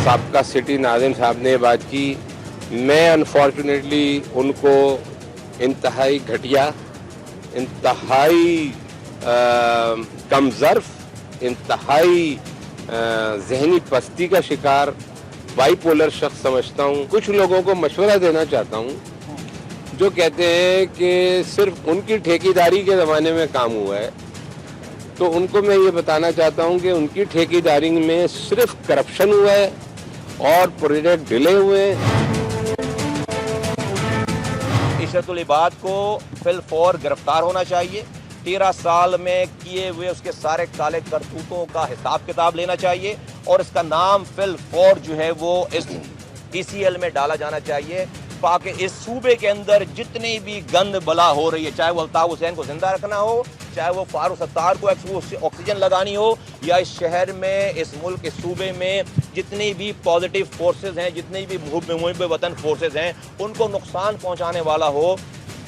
سابقہ سٹی ناظم صاحب نے بات کی. میں انفارچونیٹلی ان کو انتہائی گھٹیا, انتہائی کم ظرف, انتہائی ذہنی پستی کا شکار بائی پولر شخص سمجھتا ہوں. کچھ لوگوں کو مشورہ دینا چاہتا ہوں جو کہتے ہیں کہ صرف ان کی ٹھیکیداری کے زمانے میں کام ہوا ہے, تو ان کو میں یہ بتانا چاہتا ہوں کہ ان کی ٹھیکیداری میں صرف کرپشن ہوا ہے اور پروجیکٹ ڈیلے ہوئے ہیں. عشرت العباد کو فی الفور گرفتار ہونا چاہیے. 13 سال میں کیے ہوئے اس کے سارے کالے کرتوتوں کا حساب کتاب لینا چاہیے, اور اس کا نام فی الفور جو ہے وہ اس ECL میں ڈالا جانا چاہیے, تاکہ اس صوبے کے اندر جتنی بھی گند بلا ہو رہی ہے, چاہے وہ الطاف حسین کو زندہ رکھنا ہو, چاہے وہ فاروق ستار کو آکسیجن لگانی ہو, یا اس شہر میں, اس ملک, اس صوبے میں جتنی بھی پازیٹیو فورسز ہیں, جتنی بھی محب وطن فورسز ہیں, ان کو نقصان پہنچانے والا ہو,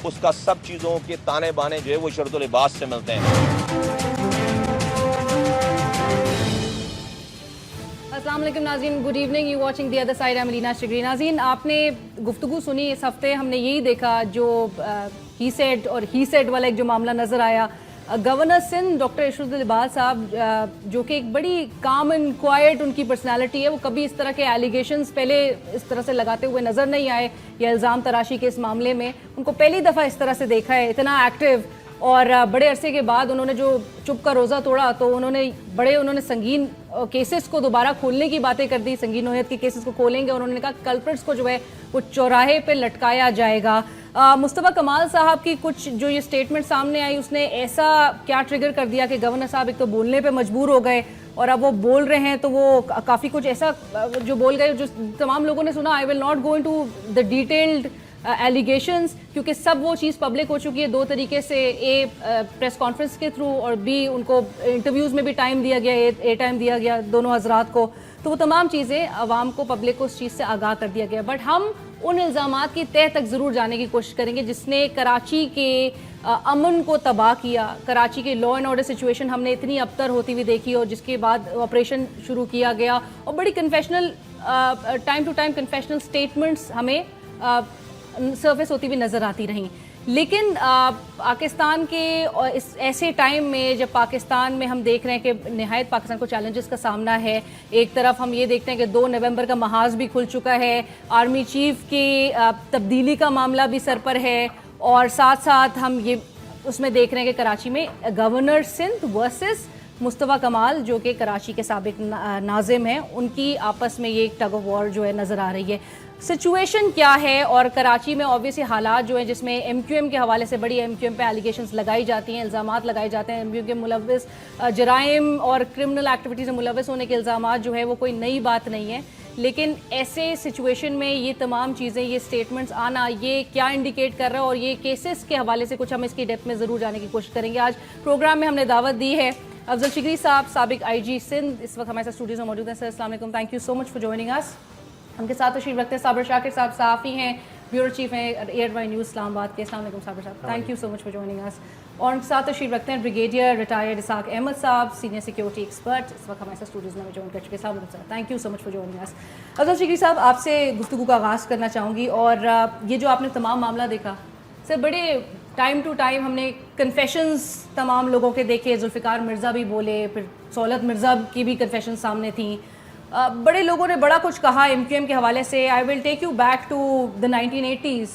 اس کا سب چیزوں کے تانے بانے جو ہے وہ عشرت العباد سے ملتے ہیں. السلام علیکم ناظرین, good evening, you watching the other side. I'm الینا شگری. ناظرین, آپ نے گفتگو سنی اس ہفتے, ہم نے یہی دیکھا جو ہی سیڈ اور ہی سیڈ والا ایک جو معاملہ نظر آیا. گورنر سندھ ڈاکٹر عشرت العباد صاحب, جو کہ ایک بڑی کام اینڈ کوائٹ ان کی پرسنالٹی ہے, وہ کبھی اس طرح کے ایلیگیشنز پہلے اس طرح سے لگاتے ہوئے نظر نہیں آئے, یا الزام تراشی کے اس معاملے میں ان کو پہلی دفعہ اس طرح سے دیکھا ہے, اتنا ایکٹیو. اور بڑے عرصے کے بعد انہوں نے جو چپ کا روزہ توڑا, تو انہوں نے سنگین کیسز کو دوبارہ کھولنے کی باتیں کر دی, سنگین نوعیت کے کیسز کو کھولیں گے, اور انہوں نے کہا کلپرٹس کو جو ہے وہ چوراہے پہ لٹکایا جائے گا. مصطفیٰ کمال صاحب کی کچھ جو یہ سٹیٹمنٹ سامنے آئی, اس نے ایسا کیا ٹریگر کر دیا کہ گورنر صاحب ایک تو بولنے پہ مجبور ہو گئے, اور اب وہ بول رہے ہیں تو وہ کافی کچھ ایسا جو بول گئے جو تمام لوگوں نے سنا. I will not go into the detailed allegations, کیونکہ سب وہ چیز پبلک ہو چکی ہے دو طریقے سے, اے پریس کانفرنس کے تھرو, اور بی ان کو انٹرویوز میں بھی ٹائم دیا گیا, اے ٹائم دیا گیا دونوں حضرات کو, تو وہ تمام چیزیں عوام کو, پبلک کو اس چیز سے آگاہ کر دیا گیا. بٹ ہم ان الزامات کی تہہ تک ضرور جانے کی کوشش کریں گے جس نے کراچی کے امن کو تباہ کیا. کراچی کے لا اینڈ آرڈر سچویشن ہم نے اتنی ابتر ہوتی ہوئی دیکھی, اور جس کے بعد آپریشن شروع کیا گیا, اور بڑی confessional time to time confessional statements ہمیں سرفیس ہوتی ہوئی نظر آتی رہیں. لیکن پاکستان کے اس ایسے ٹائم میں جب پاکستان میں ہم دیکھ رہے ہیں کہ نہایت پاکستان کو چیلنجز کا سامنا ہے, ایک طرف ہم یہ دیکھتے ہیں کہ 2 نومبر کا محاذ بھی کھل چکا ہے, آرمی چیف کی تبدیلی کا معاملہ بھی سر پر ہے, اور ساتھ ساتھ ہم یہ اس میں دیکھ رہے ہیں کہ کراچی میں گورنر سندھ ورسز مصطفیٰ کمال جو کہ کراچی کے سابق ناظم ہیں, ان کی آپس میں یہ ایک ٹگ آف وار جو ہے نظر آ رہی ہے. سچویشن کیا ہے, اور کراچی میں اوبویسلی حالات جو ہیں جس میں ایم کیو ایم کے حوالے سے بڑی ایم کیو ایم پہ ایلیگیشنز لگائی جاتی ہیں, الزامات لگائے جاتے ہیں, ایم کیو ایم کے ملوث جرائم اور کرمنل ایکٹیویٹیز میں ملوث ہونے کے الزامات جو ہے وہ کوئی نئی بات نہیں ہے. لیکن ایسے سچویشن میں یہ تمام چیزیں, یہ سٹیٹمنٹس آنا, یہ کیا انڈیکیٹ کر رہا ہے, اور یہ کیسز کے حوالے سے کچھ ہم اس کی ڈیپتھ میں ضرور جانے کی کوشش کریں گے. آج پروگرام میں ہم نے دعوت دی ہے افضل شگری صاحب, سابق IG سندھ, اس وقت ہمارے ساتھ اسٹوڈیوز میں موجود ہیں. سر السلام علیکم, thank you so much for joining us. ان کے ساتھ تشریف رکھتے ہیں صابر شاکر صاحب, صحافی ہیں, بیورو چیف ہیں ARY نیوز اسلام آباد کے. السلام علیکم صابر صاحب, thank you so much for joining us. اور ان کے ساتھ تشریف رکھتے ہیں بریگیڈیئر ریٹائرڈ اسحاق احمد صاحب, سینئر سیکیورٹی ایکسپرٹ, اس وقت ہمارے ساتھ اسٹوڈیوز میں جوائن کر چکے. السلام علیکم sir, thank you so much for joining us. Afzal Shigri صاحب, آپ سے گفتگو کا آغاز کرنا چاہوں گی, اور یہ جو آپ نے تمام معاملہ دیکھا سر, بڑے ٹائم ٹو ٹائم ہم نے کنفیشنز تمام لوگوں کے دیکھے, ذوالفقار مرزا بھی بولے, پھر سہولت مرزا کی بھی کنفیشن سامنے تھیں, بڑے لوگوں نے بڑا کچھ کہا ایم کیو ایم کے حوالے سے. I will take you back to the 1980s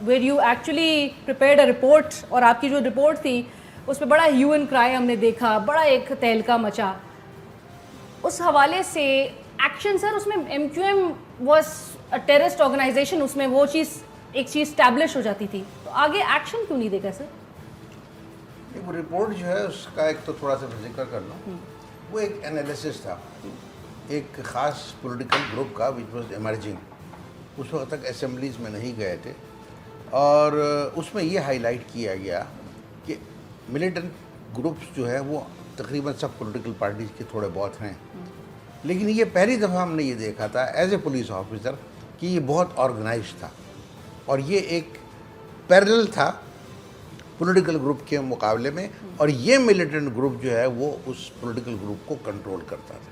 where you actually prepared a report, اور آپ کی جو رپورٹ تھی اس پہ بڑا ہیو اینڈ کرائی ہم نے دیکھا, بڑا ایک تہلکہ مچا. اس حوالے سے ایکشن سر, اس میں M Q M was a terrorist organisation, اس میں وہ چیز ایک چیز اسٹیبلش ہو جاتی تھی, تو آگے ایکشن کیوں نہیں دیکھا سر؟ وہ رپورٹ جو ہے اس کا ایک تو تھوڑا سا ذکر کر لوں, وہ ایک انالیسس تھا ایک خاص پولیٹیکل گروپ کا وچ واز ایمرجنگ. اس وقت تک اسمبلیز میں نہیں گئے تھے, اور اس میں یہ ہائی لائٹ کیا گیا کہ ملیٹنٹ گروپس جو ہے وہ تقریباً سب پولیٹیکل پارٹیز کے تھوڑے بہت ہیں, لیکن یہ پہلی دفعہ ہم نے یہ دیکھا تھا ایز اے پولیس آفیسر کہ یہ بہت آرگنائزڈ تھا, اور یہ ایک پیرلل تھا پولیٹیکل گروپ کے مقابلے میں, اور یہ ملیٹنٹ گروپ جو ہے وہ اس پولیٹیکل گروپ کو کنٹرول کرتا تھا.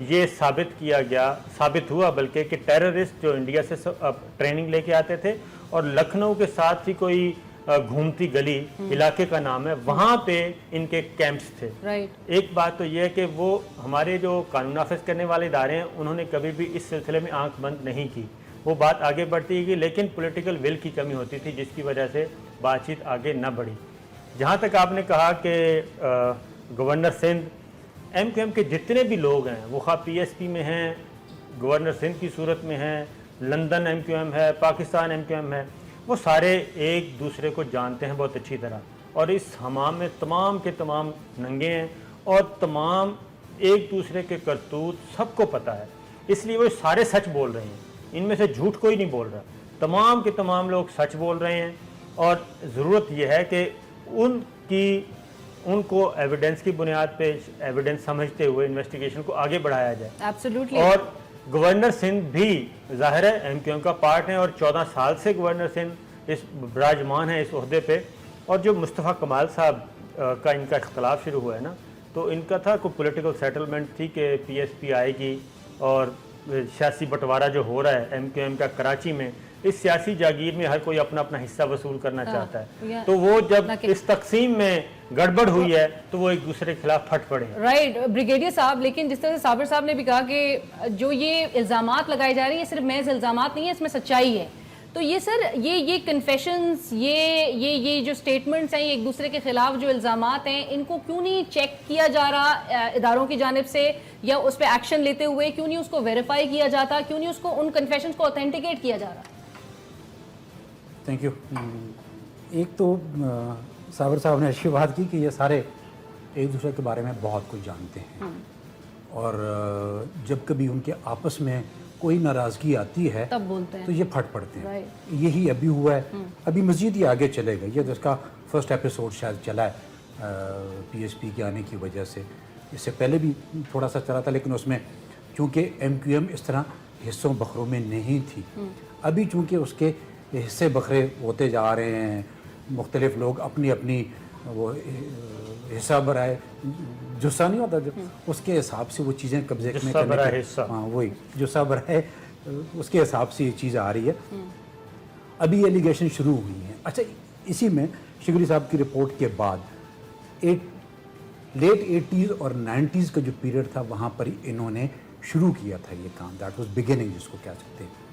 یہ ثابت ہوا بلکہ کہ ٹیررسٹ جو انڈیا سے ٹریننگ لے کے آتے تھے اور لکھنؤ کے ساتھ ہی کوئی گھومتی گلی علاقے کا نام ہے، وہاں پہ ان کے کیمپس تھے. ایک بات تو یہ ہے کہ وہ ہمارے جو قانون نافذ کرنے والے ادارے ہیں انہوں نے کبھی بھی اس سلسلے میں آنکھ بند نہیں کی، وہ بات آگے بڑھتی گئی، لیکن پولیٹیکل ول کی کمی ہوتی تھی جس کی وجہ سے بات چیت آگے نہ بڑھی. جہاں تک آپ نے کہا کہ governor Sindh, M Q M کے جتنے بھی لوگ ہیں وہ خواہ پی ایس پی میں ہیں، گورنر سندھ کی صورت میں ہیں، لندن ایم کیو ایم ہے، پاکستان ایم کیو ایم ہے، وہ سارے ایک دوسرے کو جانتے ہیں بہت اچھی طرح، اور اس حمام میں تمام کے تمام ننگے ہیں اور تمام ایک دوسرے کے کرتوت سب کو پتہ ہے، اس لیے وہ سارے سچ بول رہے ہیں، ان میں سے جھوٹ کوئی نہیں بول رہا، تمام کے تمام لوگ سچ بول رہے ہیں. اور ضرورت یہ ہے کہ ان کو ایویڈنس کی بنیاد پہ ایویڈنس سمجھتے ہوئے انویسٹیگیشن کو آگے بڑھایا جائے. Absolutely. اور گورنر سندھ بھی ظاہر ہے ایم کیو ایم کا پارٹ ہیں اور 14 سال سے گورنر سندھ اس براجمان ہے اس عہدے پہ. اور جو مصطفیٰ کمال صاحب کا ان کا اختلاف شروع ہوا ہے نا، تو ان کا تھا کوئی پولیٹیکل سیٹلمنٹ تھی کہ پی ایس پی آئے گی اور سیاسی بٹوارہ جو ہو رہا ہے ایم کیو ایم کا کراچی میں، اس سیاسی جاگیر میں ہر کوئی اپنا اپنا حصہ وصول کرنا چاہتا ہے، تو وہ جب اس تقسیم میں گڑبڑ ہوئی ہے تو وہ ایک دوسرے کے خلاف پھٹ پڑے. رائٹ بریگیڈیئر صاحب، لیکن جس طرح سے صابر صاحب نے بھی کہا کہ جو یہ الزامات لگائے جا رہے ہیں یہ صرف محض الزامات نہیں ہیں، اس میں سچائی ہے. تو یہ سر یہ کنفیشنز، یہ جو سٹیٹمنٹس ہیں، یہ ایک دوسرے کے خلاف جو الزامات ہیں، ان کو کیوں نہیں چیک کیا جا رہا اداروں کی جانب سے، یا اس پہ ایکشن لیتے ہوئے کیوں نہیں اس کو ویریفائی کیا جاتا، کیوں نہیں اس کو ان کنفیشنز کو اوتھینٹیکیٹ کیا جا رہا؟ Thank you. ایک تو صابر صاحب نے اچھی بات کی کہ یہ سارے ایک دوسرے کے بارے میں بہت کچھ جانتے ہیں، اور جب کبھی ان کے آپس میں کوئی ناراضگی آتی ہے تب بولتے ہیں تو یہ پھٹ پڑتے ہیں. یہی ابھی ہوا ہے، ابھی مزید یہ آگے چلے گا. یہ جس کا فرسٹ ایپیسوڈ شاید چلا ہے پی ایس پی کے آنے کی وجہ سے، اس سے پہلے بھی تھوڑا سا چلا تھا، لیکن اس میں چونکہ ایم کیو ایم اس طرح حصوں بکھروں میں نہیں تھی. ابھی چونکہ اس کے حصے بکھرے ہوتے جا رہے ہیں، مختلف لوگ اپنی اپنی وہ حصہ برائے جسہ نہیں ہوتا جو اس کے حساب سے وہ چیزیں قبضے میں کرنے کے، ہاں وہی جسہ برائے اس کے حساب سے یہ چیز آ رہی ہے. ابھی ایلیگیشن شروع ہوئی ہیں. اچھا، اسی میں شگری صاحب کی رپورٹ کے بعد لیٹ 80s اور 90s کا جو پیریڈ تھا وہاں پر انہوں نے شروع کیا تھا یہ کام. دیٹ واز بگننگ جس کو کہہ سکتے ہیں.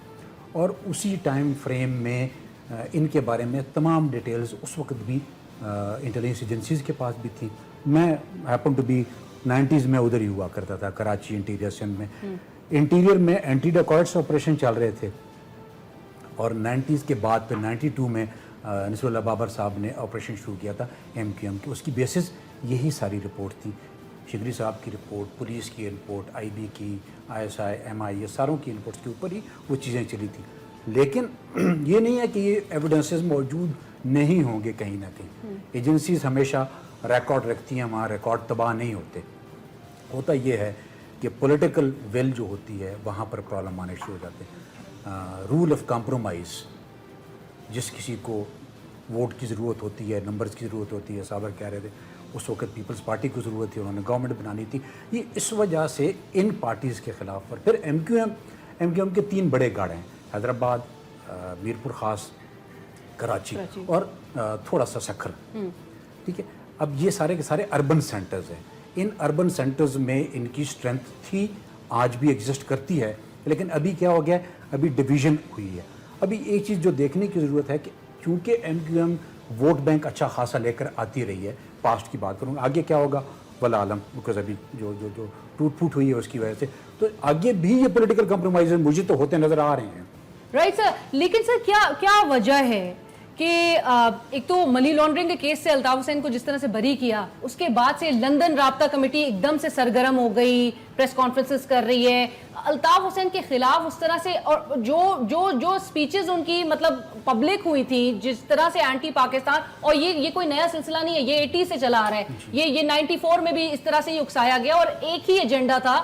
اور اسی ٹائم فریم میں ان کے بارے میں تمام ڈیٹیلز اس وقت بھی انٹیلیجنس ایجنسیز کے پاس بھی تھیں. میں ہیپن ٹو بی 90s میں ادھر ہی ہوا کرتا تھا کراچی انٹیریئر سندھ میں. انٹیریئر میں اینٹی ڈیکارڈس آپریشن چل رہے تھے، اور 90s کے بعد پھر 92 میں نصر اللہ بابر صاحب نے آپریشن شروع کیا تھا ایم کیو ایم کی. اس کی بیسس یہی ساری رپورٹ تھی، شگری صاحب کی رپورٹ، پولیس کی رپورٹ، آئی بی کی، آئی ایس آئی، ایم آئی، یہ ساروں کی رپورٹس کے اوپر ہی وہ چیزیں چلی تھیں. لیکن یہ نہیں ہے کہ یہ ایویڈنسز موجود نہیں ہوں گے کہیں نہ کہیں. ایجنسیز ہمیشہ ریکارڈ رکھتی ہیں، وہاں ریکارڈ تباہ نہیں ہوتے. ہوتا یہ ہے کہ پولیٹیکل ول جو ہوتی ہے وہاں پر پرابلم آنے شروع ہو جاتے ہیں. رول آف کمپرومائز، جس کسی کو ووٹ کی ضرورت ہوتی ہے، نمبرز کی ضرورت ہوتی ہے، صابر کہہ رہے تھے اس وقت پیپلز پارٹی کو ضرورت تھی، انہوں نے گورنمنٹ بنانی تھی. یہ اس وجہ سے ان پارٹیز کے خلاف پر پھر ایم کیو ایم کے 3 بڑے گاڑ ہیں، حیدرآباد، میرپور خاص، کراچی اور تھوڑا سا سکھر. ٹھیک ہے، اب یہ سارے کے سارے اربن سینٹرز ہیں. ان اربن سینٹرز میں ان کی اسٹرینتھ تھی، آج بھی ایگزسٹ کرتی ہے، لیکن ابھی کیا ہو گیا ہے، ابھی ڈویژن ہوئی ہے. ابھی ایک چیز جو دیکھنے کی ضرورت ہے کہ چونکہ M Q M vote bank اچھا خاصا لے کر آتی رہی ہے، پاسٹ کی بات کروں گا، آگے کیا ہوگا ولا عالم، بیکاز ابھی جو ٹوٹ پھوٹ ہوئی ہے اس کی وجہ سے، تو آگے بھی یہ پولیٹیکل کمپرومائز مجھے تو ہوتے نظر آ رہے ہیں. رائٹ سر، لیکن سر کیا وجہ ہے کہ ایک تو منی لانڈرنگ کے کیس سے الطاف حسین کو جس طرح سے بری کیا، اس کے بعد سے لندن رابطہ کمیٹی ایک دم سے سرگرم ہو گئی، پریس کانفرنسز کر رہی ہے الطاف حسین کے خلاف اس طرح سے، اور جو سپیچز ان کی مطلب پبلک ہوئی تھی جس طرح سے اینٹی پاکستان، اور یہ کوئی نیا سلسلہ نہیں ہے، یہ 80 سے چلا آ رہا ہے. یہ 94 میں بھی اس طرح سے یہ اکسایا گیا، اور ایک ہی ایجنڈا تھا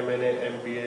MNA, MPA,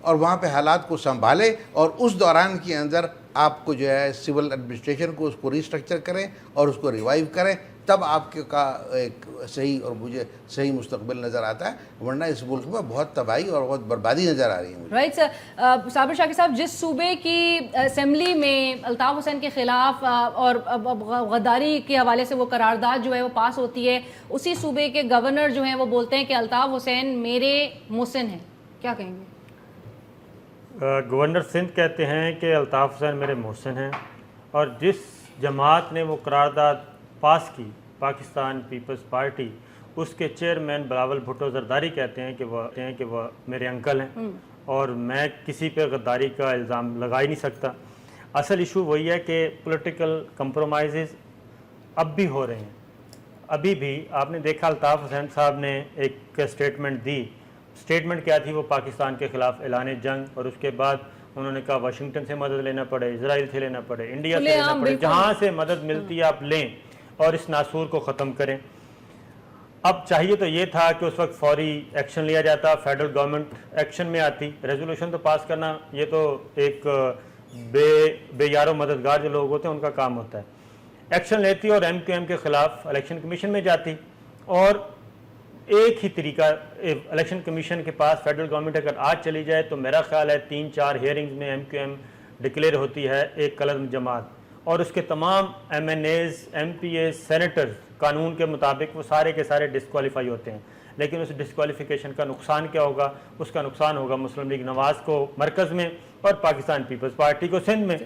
اور وہاں پہ حالات کو سنبھالے اور اس دوران کے اندر آپ کو جو ہے سول ایڈمنسٹریشن کو اس کو ریسٹرکچر کریں اور اس کو ریوائیو کریں, تب آپ کے کا ایک صحیح اور مجھے صحیح مستقبل نظر آتا ہے. ورنہ اس ملک میں بہت تباہی اور بہت بربادی نظر آ رہی ہے مجھے. Right sir. صابر شاکر صاحب, جس صوبے کی اسمبلی میں الطاف حسین کے خلاف اور غداری کے حوالے سے وہ قرارداد جو ہے وہ پاس ہوتی ہے, اسی صوبے کے گورنر جو ہیں وہ بولتے ہیں کہ الطاف حسین میرے محسن ہیں, کیا کہیں گے؟ گورنر سندھ کہتے ہیں کہ الطاف حسین میرے محسن ہیں, اور جس جماعت نے وہ قرارداد پاس کی, پاکستان پیپلز پارٹی, اس کے چیئرمین بلاول بھٹو زرداری کہتے ہیں کہ وہ میرے انکل ہیں, اور میں کسی پہ غداری کا الزام لگا ہی نہیں سکتا. اصل ایشو وہی ہے کہ پولیٹیکل کمپرومائزز اب بھی ہو رہے ہیں. ابھی بھی آپ نے دیکھا الطاف حسین صاحب نے ایک اسٹیٹمنٹ دی. اسٹیٹمنٹ کیا تھی؟ وہ پاکستان کے خلاف اعلان جنگ, اور اس کے بعد انہوں نے کہا واشنگٹن سے مدد لینا پڑے, اسرائیل سے لینا پڑے, انڈیا سے لینا پڑے, جہاں سے مدد ملتی ہے آپ لیں اور اس ناسور کو ختم کریں. اب چاہیے تو یہ تھا کہ اس وقت فوری ایکشن لیا جاتا, فیڈرل گورنمنٹ ایکشن میں آتی. ریزولوشن تو پاس کرنا یہ تو ایک بے یار و مددگار جو لوگ ہوتے ہیں ان کا کام ہوتا ہے. ایکشن لیتی اور ایم کیو ایم کے خلاف الیکشن کمیشن میں جاتی, اور ایک ہی طریقہ الیکشن کمیشن کے پاس فیڈرل گورنمنٹ اگر آج چلی جائے تو میرا خیال ہے 3-4 ہیئرنگز میں ایم کیو ایم ڈکلیئر ہوتی ہے ایک قلم جماعت, اور اس کے تمام M N As, M P As, senators قانون کے مطابق وہ سارے کے سارے ڈسکوالیفائی ہوتے ہیں. لیکن اس ڈسکوالیفیکیشن کا نقصان کیا ہوگا؟ اس کا نقصان ہوگا مسلم لیگ نواز کو مرکز میں اور پاکستان پیپلز پارٹی کو سندھ میں.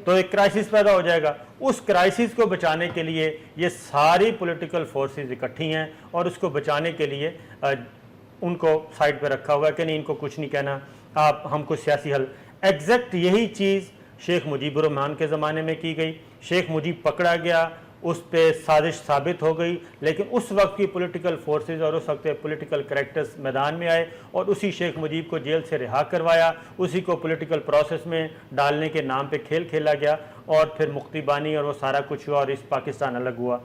تو ایک کرائسس پیدا ہو جائے گا. اس کرائسس کو بچانے کے لیے یہ ساری پولیٹیکل فورسز اکٹھی ہیں, اور اس کو بچانے کے لیے ان کو سائڈ پہ رکھا ہوا ہے کہ نہیں, ان کو کچھ نہیں کہنا, آپ ہم کو سیاسی حل. ایگزیکٹ یہی چیز شیخ مجیب الرحمان کے زمانے میں کی گئی. شیخ مجیب پکڑا گیا, اس پہ سازش ثابت ہو گئی, لیکن اس وقت کی پولیٹیکل فورسز اور اس وقت پولیٹیکل کریکٹرز میدان میں آئے اور اسی شیخ مجیب کو جیل سے رہا کروایا, اسی کو پولیٹیکل پروسیس میں ڈالنے کے نام پہ کھیل کھیلا گیا, اور پھر مکتی بانی اور وہ سارا کچھ ہوا, اور اس پاکستان الگ ہوا.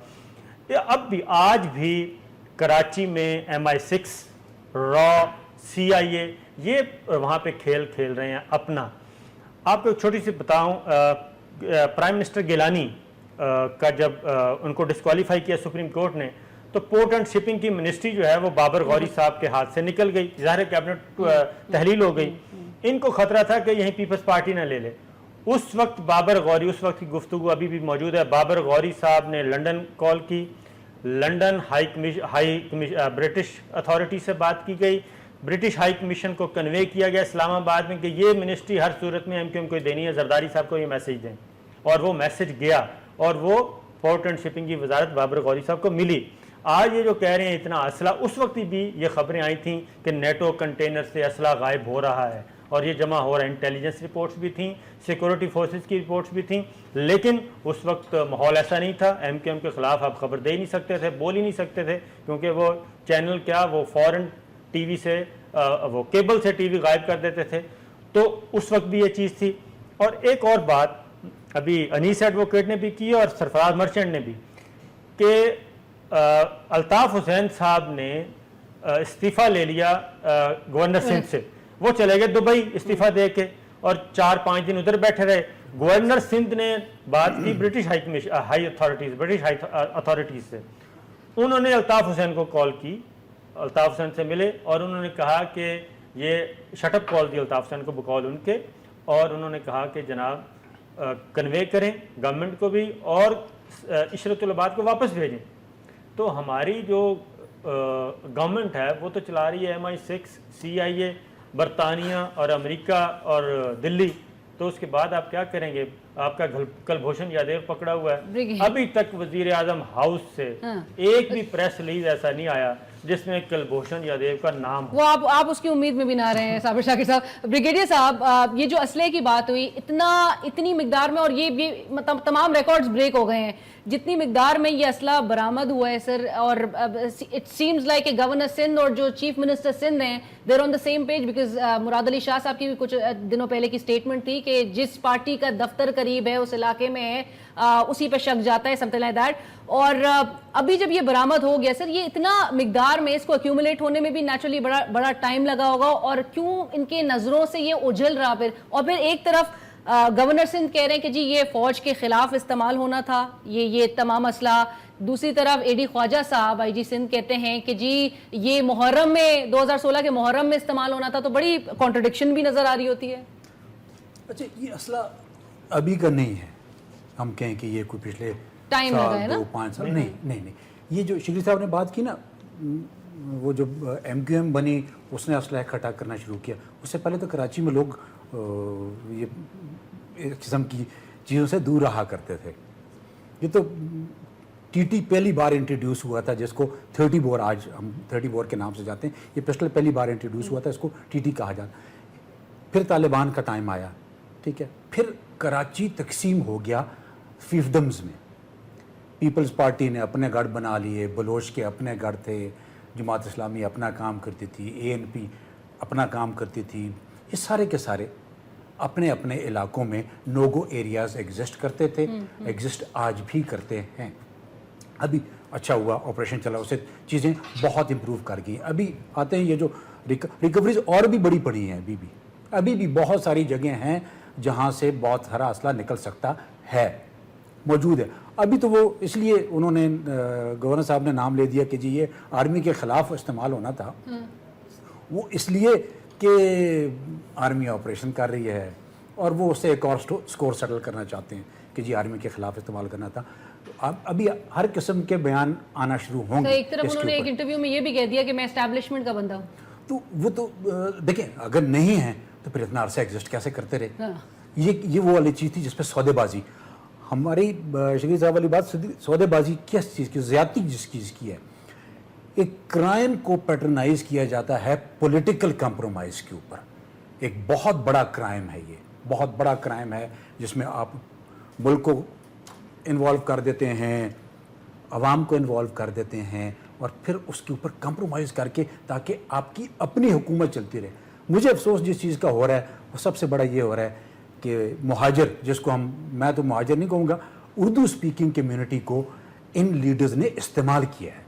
اب بھی آج بھی کراچی میں MI6, را, CIA یہ وہاں پہ کھیل کھیل رہے ہیں اپنا. آپ کو ایک چھوٹی سی بتاؤں, پرائم منسٹر گیلانی کا جب ان کو ڈسکوالیفائی کیا سپریم کورٹ نے, تو پورٹ اینڈ شپنگ کی منسٹری جو ہے وہ بابر غوری صاحب کے ہاتھ سے نکل گئی. ظاہر کیبنٹ تحلیل ہو گئی. ان کو خطرہ تھا کہ یہیں پیپلز پارٹی نہ لے لے. اس وقت بابر غوری, اس وقت کی گفتگو ابھی بھی موجود ہے, بابر غوری صاحب نے لنڈن کال کی, لنڈن برٹش اتھارٹی سے بات کی گئی, برٹش ہائی کمیشن کو کنوے کیا گیا اسلام آباد میں کہ یہ منسٹری ہر صورت میں ایم کیو ایم کو دینی ہے, زرداری صاحب کو یہ میسیج دیں, اور وہ میسیج گیا, اور وہ پورٹ اینڈ شپنگ کی وزارت بابر غوری صاحب کو ملی. آج یہ جو کہہ رہے ہیں اتنا اسلحہ, اس وقت بھی یہ خبریں آئی تھیں کہ نیٹو کنٹینر سے اسلحہ غائب ہو رہا ہے اور یہ جمع ہو رہا ہے. انٹیلیجنس رپورٹس بھی تھیں, سیکورٹی فورسز کی رپورٹس بھی تھیں, لیکن اس وقت ماحول ایسا نہیں تھا. ایم کیو ایم کے خلاف آپ خبر دے ہی نہیں سکتے تھے, بول ہی نہیں سکتے تھے, کیونکہ وہ چینل کیا, وہ فورن ٹی وی سے, وہ کیبل سے ٹی وی غائب کر دیتے تھے. تو اس وقت بھی یہ چیز تھی. اور ایک اور بات ابھی انیس ایڈوکیٹ نے بھی کی اور سرفراز مرچنٹ نے بھی, کہ الطاف حسین صاحب نے استعفیٰ لے لیا گورنر سندھ سے, وہ چلے گئے دبئی استعفیٰ دے کے, اور 4-5 دن ادھر بیٹھے رہے. گورنر سندھ نے بات کی برٹش ہائی اتھارٹیز سے. انہوں نے الطاف حسین کو کال کی, الطاف حسین سے ملے, اور انہوں نے کہا کہ یہ شٹ اپ کال دی الطاف حسین کو بقول ان کے, اور انہوں نے کہا کہ جناب کنوے کریں گورنمنٹ کو بھی اور عشرت العباد کو واپس بھیجیں. تو ہماری جو گورنمنٹ ہے وہ تو چلا رہی ہے MI6, CIA, برطانیہ اور امریکہ اور دلی. تو اس کے بعد آپ کیا کریں گے؟ آپ کا کلبھوشن یادیو پکڑا ہوا ہے. ابھی تک وزیر اعظم ہاؤس سے ایک بھی پریس ریلیز ایسا نہیں آیا جس میں کلبھوشن یادیو کا نام ہو. وہ آپ اس کی امید میں بھی نہ رہے ہیں صابر شاکر صاحب. بریگیڈیئر صاحب, یہ جو اسلحے کی بات ہوئی اتنی مقدار میں, اور یہ تمام ریکارڈز بریک ہو گئے ہیں, جتنی مقدار میں یہ اسلحہ برآمد ہوا ہے سر, اور اٹ سیمز لائک کہ گورنر سندھ اور جو چیف منسٹر سندھ ہیں they are on the same page, because Murad Ali Shah صاحب کی بھی کچھ دنوں پہلے کی سٹیٹمنٹ تھی کہ جس پارٹی کا دفتر قریب ہے, اس علاقے میں ہے, اسی پہ شک جاتا ہے, something like that. اور ابھی جب یہ برآمد ہو گیا سر, یہ اتنا مقدار میں اس کو ایکیومولیٹ ہونے میں بھی نیچرلی بڑا ٹائم لگا ہوگا, اور کیوں ان کے نظروں سے یہ اجل رہا پھر؟ اور پھر ایک طرف گورنر سندھ کہہ رہے ہیں کہ جی یہ فوج کے خلاف استعمال ہونا تھا یہ تمام اسلحہ, دوسری طرف اے ڈی خواجہ صاحب آئی جی سندھ کہتے ہیں کہ جی یہ محرم میں 2016 کے محرم میں استعمال ہونا تھا, تو بڑی کانٹرڈکشن بھی نظر آ رہی ہوتی ہے. اچھا, یہ اسلحہ ابھی کا نہیں ہے, ہم کہیں کہ یہ کوئی پچھلے ٹائم لگا ہے نا, 2-5 سال نہیں. یہ جو شکری صاحب نے بات کی نا, وہ جو ایم کیو ایم بنی اس نے اسلحہ اکٹھا کرنا شروع کیا, اس سے پہلے تو کراچی میں لوگ یہ ایک قسم کی چیزوں سے دور رہا کرتے تھے. یہ تو ٹی ٹی پہلی بار انٹروڈیوس ہوا تھا, جس کو 30 بور, آج ہم 30 بور کے نام سے جاتے ہیں, یہ پسٹل پہلی بار انٹروڈیوس ہوا تھا, اس کو ٹی ٹی کہا جاتا. پھر طالبان کا ٹائم آیا, ٹھیک ہے, پھر کراچی تقسیم ہو گیا فیفڈمز میں. پیپلز پارٹی نے اپنے گڑھ بنا لیے, بلوچ کے اپنے گڑھ تھے, جماعت اسلامی اپنا کام کرتی تھی, اے این پی اپنا کام کرتی تھی. یہ سارے کے سارے اپنے اپنے علاقوں میں نوگو ایریاز ایگزسٹ کرتے تھے, ایگزسٹ آج بھی کرتے ہیں. ابھی اچھا ہوا آپریشن چلا, اسے چیزیں بہت امپروو کر گئی. ابھی آتے ہیں یہ جو ریکوریز اور بھی بڑی پڑی ہیں, ابھی بھی بہت ساری جگہیں ہیں جہاں سے بہت سارا اسلحہ نکل سکتا ہے, موجود ہے. ابھی تو وہ اس لیے انہوں نے گورنر صاحب نے نام لے دیا کہ جی یہ آرمی کے خلاف استعمال ہونا تھا, وہ اس لیے کہ آرمی آپریشن کر رہی ہے اور وہ اس سے ایک اور سکور سیٹل کرنا چاہتے ہیں کہ جی آرمی کے خلاف استعمال کرنا تھا. ابھی ہر قسم کے بیان آنا شروع ہوں گے. ایک طرف انہوں نے ایک انٹرویو میں یہ بھی کہہ دیا کہ میں اسٹیبلشمنٹ کا بندہ ہوں, تو وہ تو دیکھیں اگر نہیں ہیں تو پھر اتنا عرصہ ایگزسٹ کیسے کرتے رہے. یہ وہ والی چیز تھی جس پہ سودے بازی, ہماری شکری صاحب والی بات, سودے بازی کس چیز کی, زیادتی جس چیز کی ہے. ایک کرائم کو پیٹرنائز کیا جاتا ہے پولیٹیکل کمپرومائز کے اوپر. ایک بہت بڑا کرائم ہے, یہ بہت بڑا کرائم ہے جس میں آپ ملک کو انوالو کر دیتے ہیں, عوام کو انوالو کر دیتے ہیں, اور پھر اس کے اوپر کمپرومائز کر کے تاکہ آپ کی اپنی حکومت چلتی رہے. مجھے افسوس جس چیز کا ہو رہا ہے وہ سب سے بڑا یہ ہو رہا ہے کہ مہاجر, جس کو میں تو مہاجر نہیں کہوں گا, اردو اسپیکنگ کمیونٹی کو ان لیڈرز نے استعمال کیا ہے.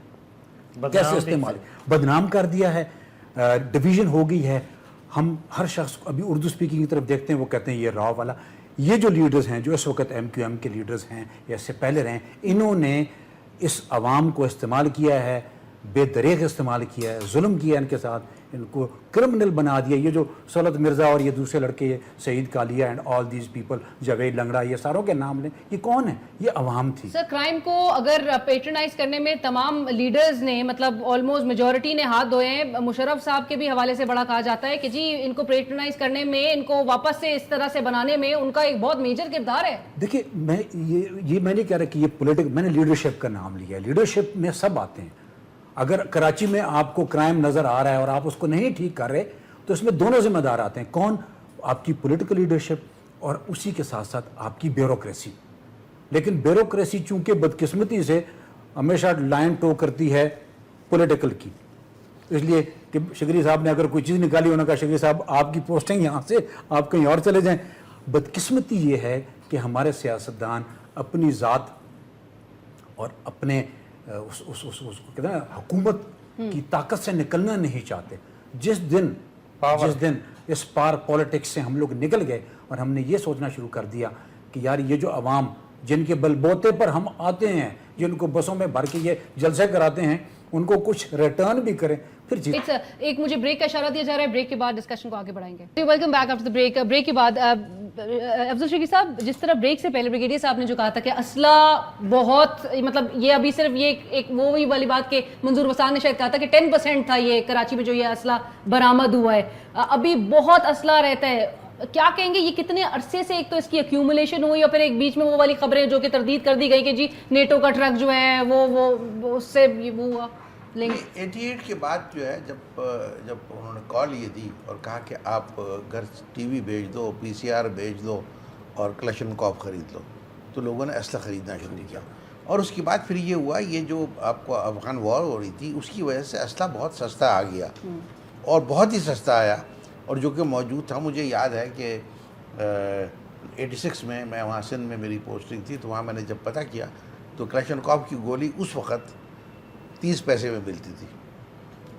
کیسے استعمال, بدنام کر دیا ہے, ڈویژن ہو گئی ہے. ہم ہر شخص ابھی اردو اسپیکنگ کی طرف دیکھتے ہیں, وہ کہتے ہیں یہ راو والا. یہ جو لیڈرز ہیں جو اس وقت ایم کیو ایم کے لیڈرز ہیں یا اس سے پہلے رہے, انہوں نے اس عوام کو استعمال کیا ہے, بے دریغ استعمال کیا ہے, ظلم کیا ہے ان کے ساتھ, ان کو کرمنل بنا دیا. یہ جو سولت مرزا اور یہ دوسرے لڑکے Saeed Kalia and all these people, Javed Langra, یہ ساروں کے نام لیں, یہ کون ہے؟ یہ عوام تھی. سر کرائم کو اگر پیٹرنائز کرنے میں تمام لیڈرز نے, مطلب آلموسٹ میجورٹی نے ہاتھ دھوئے ہیں. مشرف صاحب کے بھی حوالے سے بڑا کہا جاتا ہے کہ جی ان کو پیٹرنائز کرنے میں, ان کو واپس سے اس طرح سے بنانے میں ان کا ایک بہت میجر کردار ہے. دیکھیے میں نہیں کہہ رہا کہ یہ پولیٹک, میں نے لیڈرشپ کا نام لیا ہے. لیڈرشپ میں سب آتے ہیں. اگر کراچی میں آپ کو کرائم نظر آ رہا ہے اور آپ اس کو نہیں ٹھیک کر رہے تو اس میں دونوں ذمہ دار آتے ہیں. کون؟ آپ کی پولیٹیکل لیڈرشپ اور اسی کے ساتھ ساتھ آپ کی بیوروکریسی. لیکن بیوروکریسی چونکہ بدقسمتی سے ہمیشہ لائن ٹو کرتی ہے پولیٹیکل کی, اس لیے کہ شکری صاحب نے اگر کوئی چیز نکالی, انہوں نے کہا شکری صاحب آپ کی پوسٹنگ یہاں سے, آپ کہیں اور چلے جائیں. بدقسمتی یہ ہے کہ ہمارے سیاستدان اپنی ذات اور اپنے اس کہتے ہیں حکومت کی طاقت سے نکلنا نہیں چاہتے. جس دن اس پار پولیٹکس سے ہم لوگ نکل گئے اور ہم نے یہ سوچنا شروع کر دیا کہ یار یہ جو عوام جن کے بلبوتے پر ہم آتے ہیں, جن کو بسوں میں بھر کے یہ جلسے کراتے ہیں, ان کو کچھ ریٹرن بھی کریں. پھر ایک مجھے بریک کا اشارہ دیا جا رہا ہے, بریک کے بعد ڈسکشن کو آگے بڑھائیں گے. Welcome back after the break. Break کے بعد افضل شکری صاحب, جس طرح بریک سے پہلے بریگیڈیئر صاحب نے جو کہا تھا کہ اسلحہ بہت, مطلب یہ ابھی صرف یہ ایک وہی والی بات کہ منظور وسان نے شاید کہا تھا کہ 10% تھا یہ کراچی میں جو یہ اسلحہ برآمد ہوا ہے, ابھی بہت اسلحہ رہتا ہے. کیا کہیں گے یہ کتنے عرصے سے ایک تو اس کی ایکیومولیشن ہوئی, اور پھر ایک بیچ میں وہ والی خبریں جو کہ تردید کر دی گئی کہ جی نیٹو کا ٹرک جو ہے وہ اس سے وہ ہوا. 88 کے بعد جو ہے جب انہوں نے کال یہ دی اور کہا کہ آپ گھر ٹی وی بھیج دو, پی سی آر بھیج دو اور کلاشنکوف خرید لو, تو لوگوں نے اسلحہ خریدنا شروع کیا. اور اس کے بعد پھر یہ ہوا, یہ جو آپ کو افغان وار ہو رہی تھی اس کی وجہ سے اسلحہ بہت سستا آ گیا, اور بہت ہی سستا آیا, اور جو کہ موجود تھا. مجھے یاد ہے کہ 86 میں میں وہاں سندھ میں میری پوسٹنگ تھی، تو وہاں میں نے جب پتہ کیا تو کلاشنکوف کی گولی اس وقت 30 پیسے میں ملتی تھی،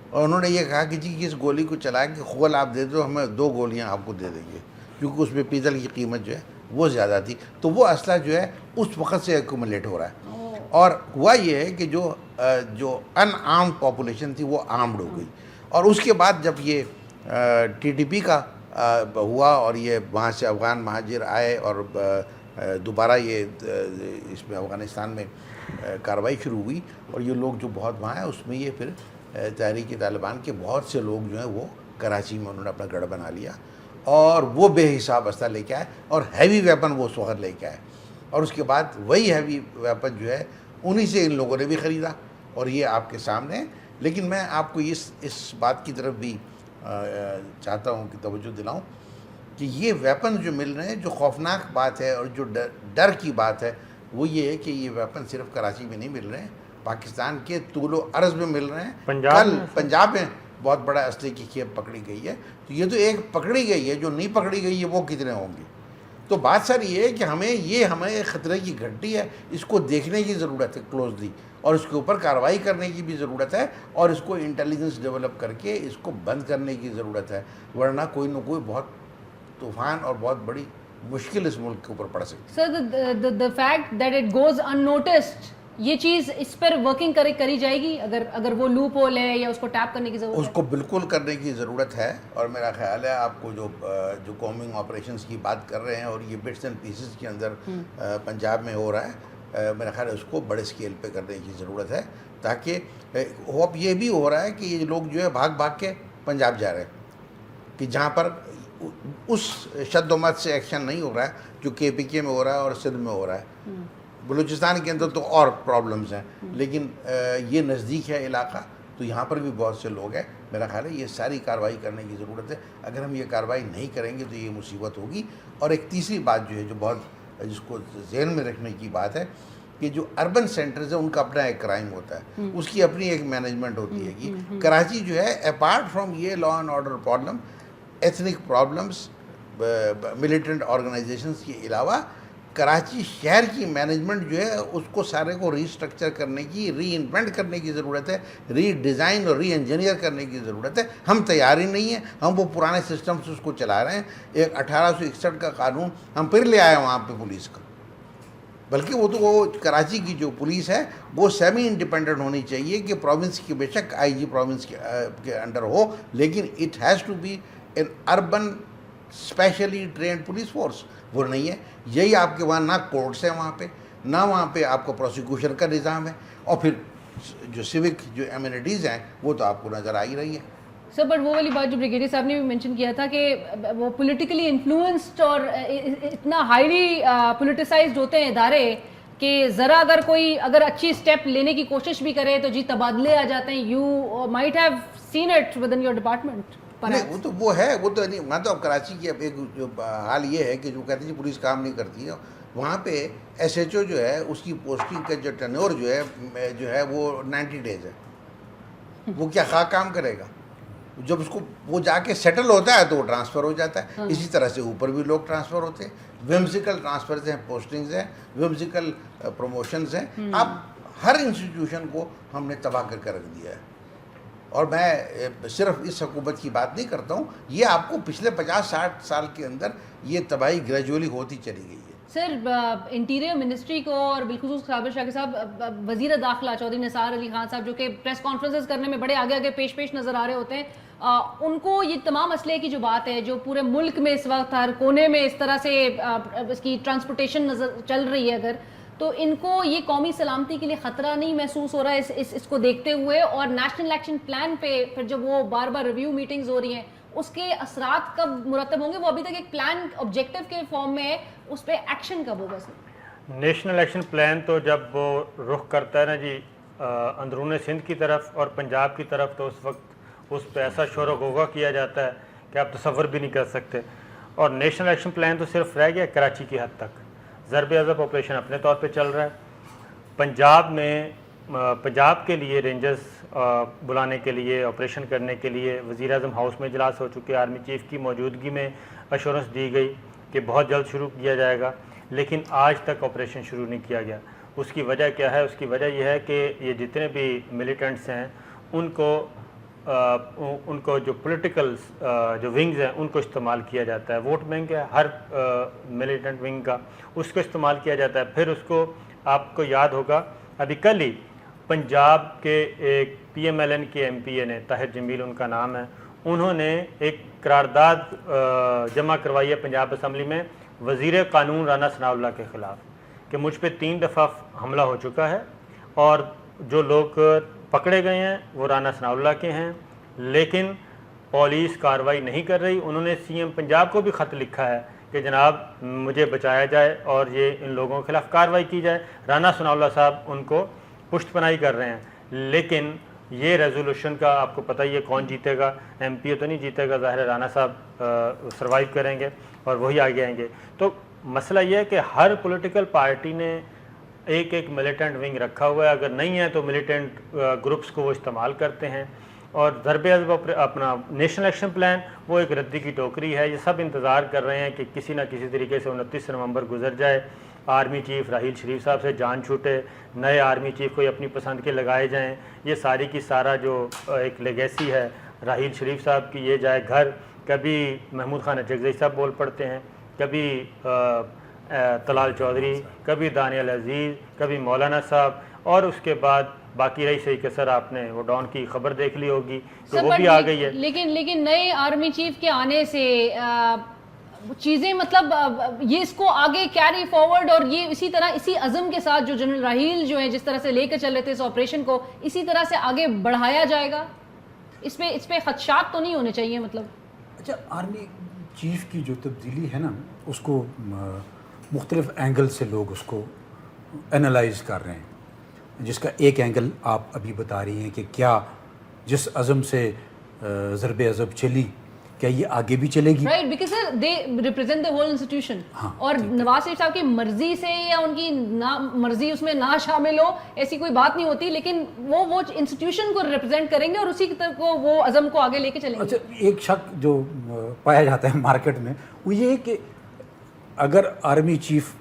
اور انہوں نے یہ کہا کہ جی اس گولی کو چلا کے کھول آپ دے دو، ہمیں 2 گولیاں آپ کو دے دیں گے، کیونکہ اس میں پیتل کی قیمت جو ہے وہ زیادہ تھی. تو وہ اسلحہ جو ہے اس وقت سے ایکومولیٹ ہو رہا ہے، اور ہوا یہ ہے کہ جو ان آرمڈ پاپولیشن تھی وہ آرمڈ ہو گئی. اور اس کے بعد جب یہ TTP کا ہوا اور یہ وہاں سے افغان مہاجر آئے اور دوبارہ یہ اس میں افغانستان میں کارروائی شروع ہوئی، اور یہ لوگ جو بہت وہاں ہیں اس میں یہ پھر تحریک طالبان کے بہت سے لوگ جو ہیں وہ کراچی میں انہوں نے اپنا گڑھ بنا لیا، اور وہ بے حساب اسلحہ لے کے آئے، اور ہیوی ویپن وہ اس وقت لے کے آئے. اور اس کے بعد وہی ہیوی ویپن جو ہے انہی سے ان لوگوں نے بھی خریدا، اور یہ آپ کے سامنے ہے. لیکن میں آپ کو اس بات کی طرف بھی چاہتا ہوں کہ توجہ دلاؤں کہ یہ ویپن جو مل رہے ہیں، جو خوفناک بات ہے اور جو ڈر کی بات ہے وہ یہ ہے کہ یہ ویپن صرف کراچی میں نہیں مل رہے ہیں، پاکستان کے طول و عرض میں مل رہے ہیں. کل پنجاب میں بہت بڑا اسلحے کی کھیپ پکڑی گئی ہے، تو یہ تو ایک پکڑی گئی ہے، جو نہیں پکڑی گئی ہے وہ کتنے ہوں گے. تو بات سر یہ ہے کہ ہمیں خطرے کی گھنٹی ہے، اس کو دیکھنے کی ضرورت ہے کلوزلی، اور اس کے اوپر کارروائی کرنے کی بھی ضرورت ہے، اور اس کو انٹیلیجنس ڈیولپ کر کے اس کو بند کرنے کی ضرورت ہے، ورنہ کوئی نہ کوئی بہت طوفان اور بہت بڑی مشکل اس ملک کے اوپر پڑ سکتی ہے. سر the fact that it goes unnoticed، یہ چیز اس پر ورکنگ کری جائے گی اگر وہ لوپ ہول ہے یا اس کو ٹیپ کرنے کی ضرورت ہے؟ اس کو بالکل کرنے کی ضرورت ہے، اور میرا خیال ہے آپ کو جو کومنگ آپریشنز کی بات کر رہے ہیں اور یہ بٹس اینڈ پیسز کے اندر پنجاب میں ہو رہا ہے، میرا خیال ہے اس کو بڑے اسکیل پہ کرنے کی ضرورت ہے، تاکہ اب یہ بھی ہو رہا ہے کہ یہ لوگ جو ہے بھاگ کے پنجاب جا رہے ہیں، کہ جہاں پر اس شد و مت سے ایکشن نہیں ہو رہا ہے جو KPK میں ہو رہا ہے اور سندھ میں ہو رہا ہے. بلوچستان کے اندر تو اور پرابلمز ہیں، لیکن یہ نزدیک ہے علاقہ، تو یہاں پر بھی بہت سے لوگ ہیں. میرا خیال ہے یہ ساری کارروائی کرنے کی ضرورت ہے. اگر ہم یہ کارروائی نہیں کریں گے تو یہ مصیبت ہوگی. اور ایک تیسری بات جو ہے جو بہت جس کو ذہن میں رکھنے کی بات ہے کہ جو اربن سینٹرز ہیں ان کا اپنا ایک کرائم ہوتا ہے، اس کی اپنی ایک مینجمنٹ ہوتی ہے. کہ کراچی جو ہے اپارٹ فرام یہ law and order problem, ethnic problems, militant organisations کے علاوہ کراچی شہر کی مینجمنٹ جو ہے اس کو سارے کو ری اسٹرکچر کرنے کی، ری انوینٹ کرنے کی ضرورت ہے، ری ڈیزائن اور ری انجینئر کرنے کی ضرورت ہے. ہم تیار ہی نہیں ہیں، ہم وہ پرانے سسٹم سے اس کو چلا رہے ہیں. ایک 1861 کا قانون ہم پھر لے آئے وہاں پہ پولیس کا، بلکہ وہ کراچی کی جو پولیس ہے وہ سیمی انڈیپینڈنٹ ہونی چاہیے، کہ پروونس کی بے شک IG پروونس کے انڈر ہو، لیکن it has to be an urban especially trained police force. وہ نہیں ہے. یہی آپ کے وہاں نہ کورٹس ہیں وہاں پہ، نہ وہاں پہ آپ کو پروسیکیوشن کا نظام ہے، اور پھر جو سیوک جو ایمینٹیز ہیں وہ تو آپ کو نظر آ ہی رہی ہیں. سر بٹ وہ والی بات جو بریگیڈیئر صاحب نے بھی مینشن کیا تھا کہ وہ پولیٹیکلی انفلوئنسڈ اور اتنا ہائیلی پولیٹیسائزڈ ہوتے ہیں ادارے کہ ذرا اگر اچھی اسٹیپ لینے کی کوشش بھی کرے تو جی تبادلے آ جاتے ہیں. You might have seen it with in your department. نہیں وہ ہے، وہ تو نہیں. وہاں تو اب کراچی کی اب ایک جو حال یہ ہے کہ جو کہتے ہیں پولیس کام نہیں کرتی ہے، وہاں پہ SHO جو ہے اس کی پوسٹنگ کا جو ٹینور جو ہے وہ 90 days ہے. وہ کیا خواہ کام کرے گا؟ جب اس کو وہ جا کے سیٹل ہوتا ہے تو وہ ٹرانسفر ہو جاتا ہے. اسی طرح سے اوپر بھی لوگ ٹرانسفر ہوتے ہیں. ومزیکل ٹرانسفرز ہیں، پوسٹنگز ہیں، ومزیکل پروموشنز ہیں. اب ہر انسٹیٹیوشن کو ہم نے تباہ کر کے رکھ دیا ہے. اور میں صرف اس حکومت کی بات نہیں کرتا ہوں، یہ آپ کو پچھلے 50-60 سال کے اندر یہ تباہی گریجولی ہوتی چلی گئی ہے. سر انٹیریئر منسٹری کو اور بالخصوص صابر شاکر صاحب وزیر داخلہ چودھری نثار علی خان صاحب جو کہ پریس کانفرنسز کرنے میں بڑے آگے پیش نظر آ رہے ہوتے ہیں، ان کو یہ تمام اسلحے کی جو بات ہے جو پورے ملک میں اس وقت ہر کونے میں اس طرح سے اس کی ٹرانسپورٹیشن نظر چل رہی ہے، اگر تو ان کو یہ قومی سلامتی کے لیے خطرہ نہیں محسوس ہو رہا ہے اس کو دیکھتے ہوئے؟ اور نیشنل ایکشن پلان پہ پھر جب وہ بار بار ریویو میٹنگز ہو رہی ہیں اس کے اثرات کب مرتب ہوں گے؟ وہ ابھی تک ایک پلان آبجیکٹو کے فارم میں ہے، اس پہ ایکشن کب ہوگا سر؟ نیشنل ایکشن پلان تو جب وہ رخ کرتا ہے نا جی اندرون سندھ کی طرف اور پنجاب کی طرف، تو اس وقت اس پہ ایسا شور و غوغا کیا جاتا ہے کہ آپ تصور بھی نہیں کر سکتے. اور نیشنل ایکشن پلان تو صرف رہ گیا کراچی کی حد تک. ضرب عضب آپریشن اپنے طور پہ چل رہا ہے. پنجاب میں پنجاب کے لیے رینجرز بلانے کے لیے، آپریشن کرنے کے لیے وزیر اعظم ہاؤس میں اجلاس ہو چکے، آرمی چیف کی موجودگی میں ایشورنس دی گئی کہ بہت جلد شروع کیا جائے گا، لیکن آج تک آپریشن شروع نہیں کیا گیا۔ اس کی وجہ کیا ہے؟ اس کی وجہ یہ ہے کہ یہ جتنے بھی ملیٹنٹس ہیں ان کو جو پولیٹیکل جو ونگز ہیں ان کو استعمال کیا جاتا ہے، ووٹ بینک ہے ہر ملیٹنٹ ونگ کا، اس کو استعمال کیا جاتا ہے۔ پھر اس کو آپ کو یاد ہوگا ابھی کل ہی پنجاب کے ایک پی ایم ایل این کے ایم پی اے نے، طاہر جمیل ان کا نام ہے، انہوں نے ایک قرارداد جمع کروائی ہے پنجاب اسمبلی میں وزیر قانون رانا ثناء اللہ کے خلاف کہ مجھ پہ 3 دفعہ حملہ ہو چکا ہے اور جو لوگ پکڑے گئے ہیں وہ رانا ثناء اللہ کے ہیں، لیکن پولیس کارروائی نہیں کر رہی۔ انہوں نے سی ایم پنجاب کو بھی خط لکھا ہے کہ جناب مجھے بچایا جائے اور یہ ان لوگوں کے خلاف کارروائی کی جائے۔ رانا ثناء اللہ صاحب ان کو پشت پناہی کر رہے ہیں، لیکن یہ ریزولوشن کا آپ کو پتہ ہی ہے کون جیتے گا، ایم پی اے تو نہیں جیتے گا، ظاہر ہے رانا صاحب سروائیو کریں گے اور وہی آگے آئیں گے۔ تو مسئلہ یہ ہے کہ ہر پولیٹیکل پارٹی نے ایک ملیٹنٹ ونگ رکھا ہوا ہے، اگر نہیں ہے تو ملیٹنٹ گروپس کو وہ استعمال کرتے ہیں، اور ضرب عضب اپنا نیشنل ایکشن پلان وہ ایک ردی کی ٹوکری ہے۔ یہ سب انتظار کر رہے ہیں کہ کسی نہ کسی طریقے سے 29 نومبر گزر جائے، آرمی چیف راحیل شریف صاحب سے جان چھوٹے، نئے آرمی چیف کوئی اپنی پسند کے لگائے جائیں، یہ ساری کی سارا جو ایک لیگیسی ہے راحیل شریف صاحب کی یہ جائے گھر۔ کبھی محمود خان اچکزئی صاحب بول پڑتے ہیں، کبھی طلال چودھری، کبھی دانیال عزیز، کبھی مولانا صاحب، اور اس کے بعد باقی رہی صحیح کہ سر آپ نے وہ ڈان کی خبر دیکھ لی ہوگی تو وہ بھی آ گئی ہے۔ لیکن نئے آرمی چیف کے آنے سے چیزیں مطلب یہ اس کو آگے کیری فارورڈ، اور یہ اسی طرح اسی عزم کے ساتھ جو جنرل راحیل جو ہیں جس طرح سے لے کر چل رہے تھے اس آپریشن کو، اسی طرح سے آگے بڑھایا جائے گا؟ اس پہ خدشات تو نہیں ہونے چاہیے مطلب؟ اچھا، آرمی چیف کی جو تبدیلی ہے نا، اس کو مختلف اینگل سے لوگ اس کو انالائز کر رہے ہیں، جس کا ایک اینگل آپ ابھی بتا رہی ہیں کہ کیا جس عزم سے ضرب عضب چلی کیا یہ آگے بھی چلے گی؟ Right, because they represent the whole institution, اور نواز شریف صاحب کی مرضی سے یا ان کی مرضی اس میں نہ شامل ہو ایسی کوئی بات نہیں ہوتی، لیکن وہ انسٹیٹیوشن کو ریپرزینٹ کریں گے اور اسی کی طرف کو وہ عزم کو آگے لے کے چلیں گے۔ اچھا، ایک شک جو پایا جاتا ہے مارکیٹ میں وہ یہ ہے کہ اگر army chief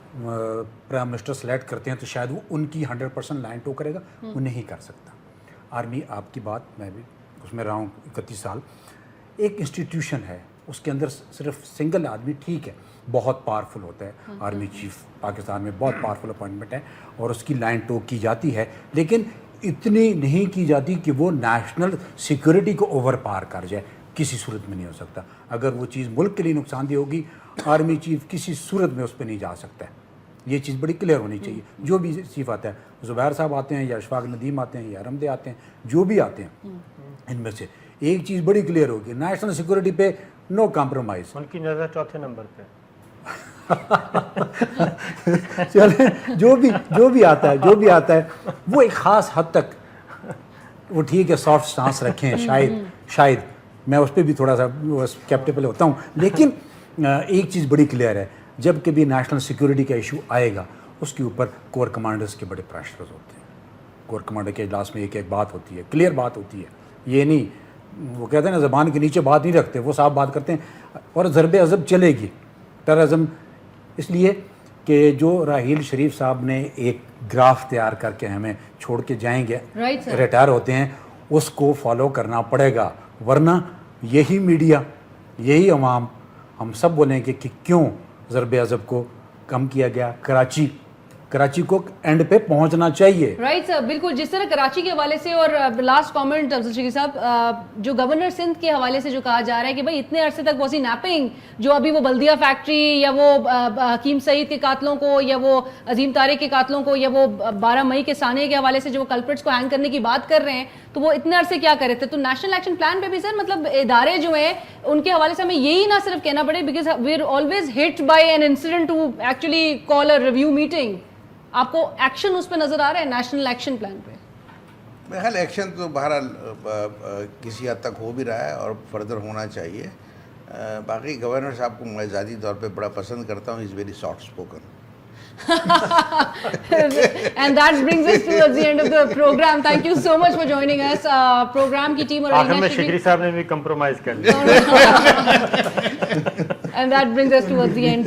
prime minister select کرتے ہیں تو شاید وہ ان کی 100% لائن ٹو کرے گا، وہ نہیں کر سکتا۔ آرمی، آپ کی بات میں بھی اس میں رہا ہوں 31 سال، ایک انسٹیٹیوشن ہے، اس کے اندر صرف سنگل آدمی ٹھیک ہے بہت پاورفل ہوتا ہے، آرمی چیف پاکستان میں بہت پاورفل اپوائنٹمنٹ ہے اور اس کی لائن ٹو کی جاتی ہے، لیکن اتنی نہیں کی جاتی کہ وہ نیشنل سیکورٹی کو اوور پار کر جائے، کسی صورت میں نہیں ہو سکتا۔ اگر وہ چیز ملک کے لیے نقصان دہ ہوگی، آرمی چیف کسی صورت میں اس پہ نہیں جا سکتا ہے، یہ چیز بڑی کلیئر ہونی چاہیے۔ جو بھی چیف آتا ہے، زبیر صاحب آتے ہیں یا اشفاق ندیم آتے ہیں یا حرمدے آتے ہیں، جو بھی آتے ہیں ان میں سے ایک چیز بڑی کلیئر ہوگی، نیشنل سیکورٹی پہ نو کمپرومائز۔ ان کی نظر چوتھے نمبر پہ چلیں، جو بھی آتا ہے وہ ایک خاص حد تک وہ ٹھیک ہے، سافٹ سٹانس رکھیں، شاید میں اس پہ بھی تھوڑا سا اسکیپٹیبل ہوتا ہوں، لیکن ایک چیز بڑی کلیئر ہے، جب کبھی نیشنل سیکورٹی کا ایشو آئے گا اس کے اوپر کور کمانڈرز کے بڑے پریشرز ہوتے ہیں۔ کور کمانڈر کے اجلاس میں ایک بات ہوتی ہے، کلیئر بات ہوتی ہے، یہ نہیں وہ کہتے ہیں نا زبان کے نیچے بات نہیں رکھتے، وہ صاحب بات کرتے ہیں، اور ضرب عضب چلے گی، ٹیررزم، اس لیے کہ جو راحیل شریف صاحب نے ایک گراف تیار کر کے ہمیں چھوڑ کے جائیں گے، ریٹائر ہوتے ہیں، اس کو فالو کرنا پڑے گا، ورنہ یہی میڈیا، یہی عوام، ہم سب بولیں کہ کیوں ضرب عضب کو کم کیا گیا، کراچی کو اینڈ پہ پہنچنا چاہیے۔ رائٹ سر، بالکل، جس طرح کراچی کے حوالے سے، اور لاسٹ کامنٹ افضل شریف صاحب، جو گورنر سندھ کے حوالے سے جو کہا جا رہا ہے کہ بھائی اتنے عرصے تک واسی نیپنگ، جو ابھی وہ بلدیہ فیکٹری یا وہ حکیم سعید کے قاتلوں کو یا وہ عظیم طارق کے قاتلوں کو یا وہ 12 مئی کے سانے کے حوالے سے جو کلپرٹس کو ہینگ کرنے کی بات کر رہے ہیں، تو وہ اتنے عرصے کیا کر رہے تھے؟ تو نیشنل ایکشن پلان پہ بھی سر مطلب ادارے جو ہیں ان کے حوالے سے ہمیں یہی نہ صرف کہنا پڑے، because we are always hit by an incident to actually call a review meeting, آپ کو ایکشن اس پہ نظر آ رہا ہے نیشنل ایکشن پلان پہ؟ میرے خیال ایکشن تو بہرحال کسی حد تک ہو بھی رہا ہے اور فردر ہونا چاہیے۔ باقی گورنر صاحب کو میں ذاتی طور پہ بڑا پسند کرتا ہوں، is very soft spoken. And that brings us towards the end of the program. Thank you so much for joining us. Program کی ٹیم اور آخر میں شکری صاحب نے بھی کمپرومائز کر لیا۔ And that brings us towards the end.